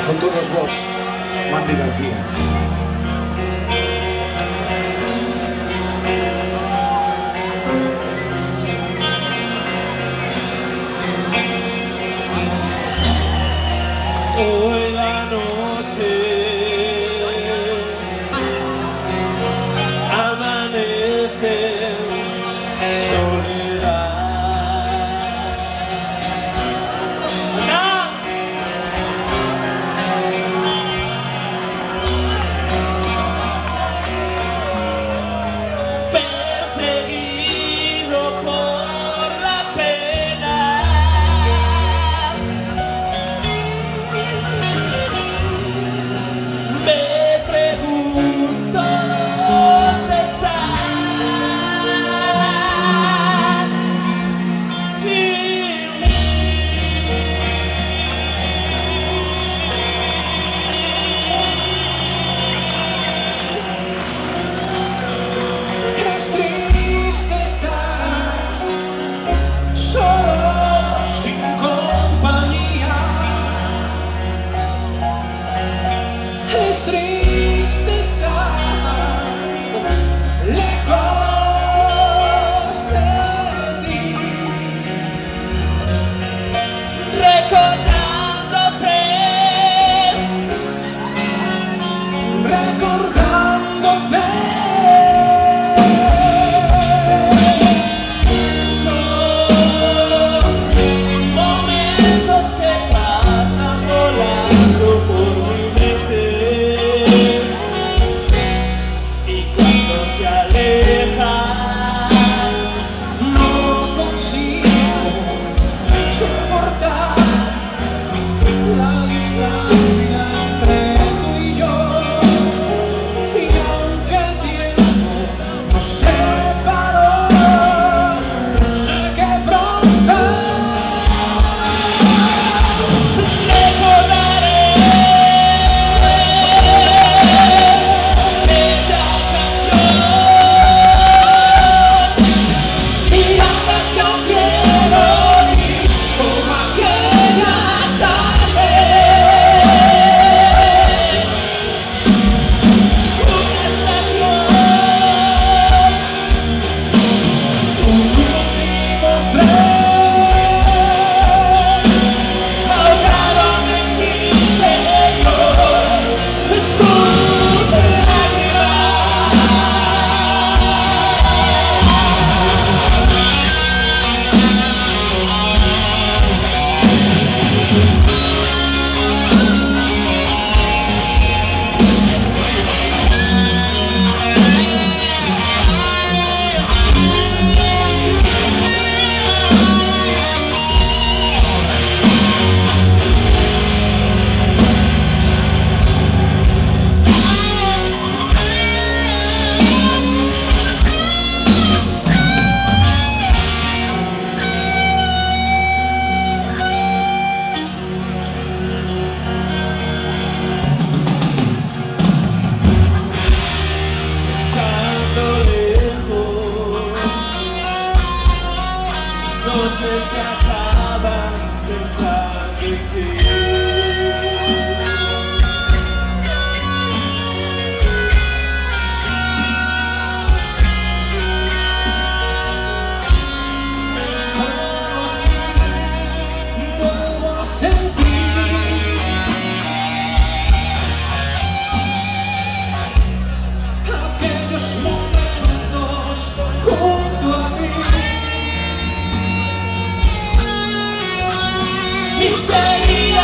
Con todos vos, Mandy García. Hoy la noche amanece en soledad. Perseguido por la pena, me pregunto dónde estás sin mí. Es triste estar solo sin compañía. Es triste estar lejos de ti, Recordándote, recordándote. momentos que pasan volando por mi mente, y cuando se alejan, No consigo soportar la distancia entre tú y yo, y aunque el tiempo nos separó, sé que pronto recordaré esa canción, y la canción quiero oír como aquella tarde. Una estación, un último tren. ahogaron en mi interior tus Estando lejos, noches se acaban pensando en ti. Vuelvo a sentir aquellos momentos junto a mí. Misterio